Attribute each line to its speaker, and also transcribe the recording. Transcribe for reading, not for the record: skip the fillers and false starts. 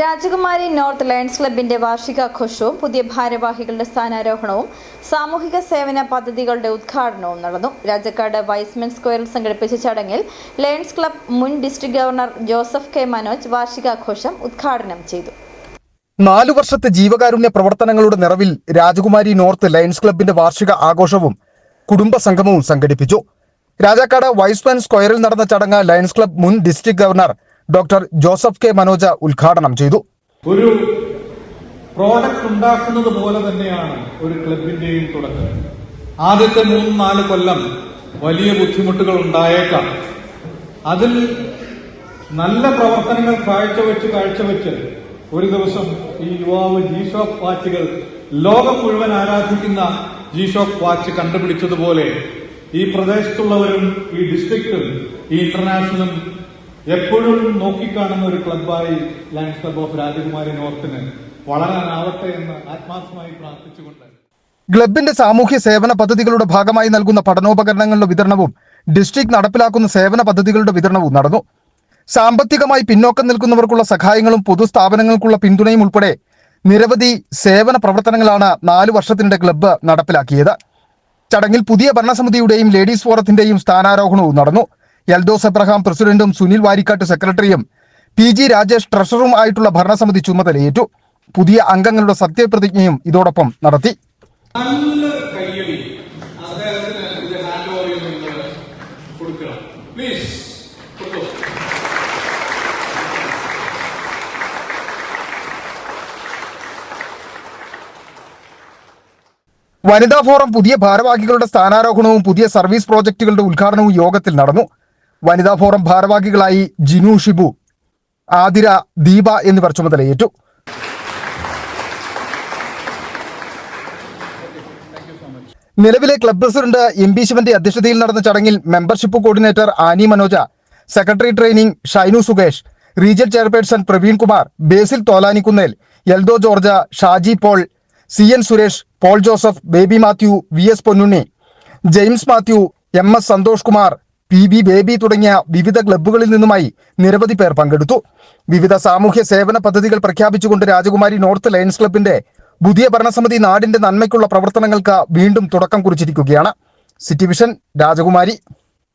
Speaker 1: രാജകുമാരി north lions ക്ലബിന്റെ വാർഷികാഘോഷവും പുതിയ ഭാരവാഹികളുടെ സ്ഥാനാരോഹണവും സാമൂഹിക സേവന പദ്ധതികളുടെ ഉദ്ഘാടനവും നടന്നു. രാജാക്കാട് വൈസ്മെൻ സ്ക്വയറിൽ സംഘടിപ്പിച്ച ചടങ്ങിൽ ലയൺസ് ക്ലബ് മുൻ district governor Joseph K Manoj വാർഷികാഘോഷം ഉദ്ഘാടനം ചെയ്തു.
Speaker 2: 4 വർഷത്തെ ജീവകാരുണ്യ പ്രവർത്തനങ്ങളുടെ നിറവിൽ രാജകുമാരി നോർത്ത് ലയൺസ് ക്ലബിന്റെ വാർഷിക ആഘോഷവും കുടുംബ സംഗമവും സംഘടിപ്പിച്ചു. രാജാക്കാട് വൈസ്മെൻ സ്ക്വയറിൽ നടന്ന ചടങ്ങ് ലയൺസ് ക്ലബ് മുൻ district governor doctor Joseph K Manoj ഉദ്ഘാടനം ചെയ്തു.
Speaker 3: ഒരു പ്രോഡക്റ്റ് ഉണ്ടാക്കുന്നത് പോലെ തന്നെയാണ് ഒരു ക്ലബിന്റെയും തുടക്കം. ആദ്യത്തെ 3-4 കൊല്ലം വലിയ ബുദ്ധിമുട്ടുകൾ ഉണ്ടായേക്കാം. അതിൽ നല്ല പ്രവർത്തനങ്ങൾ കാഴ്ചവെച്ച് ഒരു ദിവസം ഈ യുവാവ് ജി-ഷോക്ക് വാച്ചുകൾ ലോകം മുഴുവൻ ആരാധിക്കുന്ന ജി-ഷോക്ക് വാച്ച് കണ്ടുപിടിച്ചതുപോലെ ഈ പ്രദേശത്തുള്ളവരും ഈ ഡിസ്ട്രിക്റ്റും ഈ ഇന്റർനാഷണലും എപ്പോഴും നോക്കിക്കാണുന്ന ഒരു ക്ലബ്ബായി ലയൺസ് ക്ലബ് ഓഫ് രാജകുമാരി നോർത്തിന് വളരാനാവട്ടെ എന്ന് ആത്മാർത്ഥമായി പ്രാർത്ഥിച്ചുകൊണ്ട്
Speaker 2: ക്ലബിന്റെ സാമൂഹ്യ സേവന പദ്ധതികളുടെ ഭാഗമായി നൽകുന്ന പഠനോപകരണങ്ങളുടെ വിതരണവും ഡിസ്ട്രിക്ട് നടപ്പിലാക്കുന്ന സേവന പദ്ധതികളുടെ വിതരണവും നടന്നു. സാമ്പത്തികമായി പിന്നോക്കം നിൽക്കുന്നവർക്കുള്ള സഹായങ്ങളും പൊതുസ്ഥാപനങ്ങൾക്കുള്ള പിന്തുണയും ഉൾപ്പെടെ നിരവധി സേവന പ്രവർത്തനങ്ങളാണ് 4 വർഷത്തിനിടെ ക്ലബ്ബ് നടപ്പിലാക്കിയത്. ചടങ്ങിൽ പുതിയ ഭരണസമിതിയുടെയും ലേഡീസ് ഫോറത്തിന്റെയും സ്ഥാനാരോഹണവും നടന്നു. എൽദോസ് എബ്രഹാം പ്രസിഡന്റും സുനിൽ വാരിക്കാട്ട് സെക്രട്ടറിയും PG രാജേഷ് ട്രഷററും ആയിട്ടുള്ള ഭരണസമിതി ചുമതലയേറ്റു. പുതിയ അംഗങ്ങളുടെ സത്യപ്രതിജ്ഞയും ഇതോടൊപ്പം നടത്തി. വനിതാ ഫോറം പുതിയ ഭാരവാഹികളുടെ സ്ഥാനാരോഹണവും പുതിയ സർവീസ് പ്രോജക്റ്റുകളുടെ ഉദ്ഘാടനവും യോഗത്തിൽ നടന്നു. വനിതാ ഫോറം ഭാരവാഹികളായി ജിനു ഷിബു, ആതിര, ദീപ എന്നിവർ ചുമതലയേറ്റു. നിലവിലെ ക്ലബ് പ്രസിഡന്റ് MB ശിവന്റെ അധ്യക്ഷതയിൽ നടന്ന ചടങ്ങിൽ membership coordinator Annie Manoj, secretary training Shainu Sukesh, region chairperson Praveen Kumar, Basil Tholanikkunnel, Eldho George, Shaji Paul, CN Suresh, Paul Joseph, Baby Mathew, VS Ponnunni, James Mathew, MS Santhosh Kumar, PB Baby തുടങ്ങിയ വിവിധ ക്ലബ്ബുകളിൽ നിന്നുമായി നിരവധി പേർ പങ്കെടുത്തു. വിവിധ സാമൂഹ്യ സേവന പദ്ധതികൾ പ്രഖ്യാപിച്ചുകൊണ്ട് രാജകുമാരി നോർത്ത് ലയൺസ് ക്ലബിന്റെ പുതിയ ഭരണസമിതി നാടിന്റെ നന്മയ്ക്കുള്ള പ്രവർത്തനങ്ങൾക്ക് വീണ്ടും തുടക്കം കുറിച്ചിരിക്കുകയാണ്. സിറ്റി വിഷൻ, രാജകുമാരി.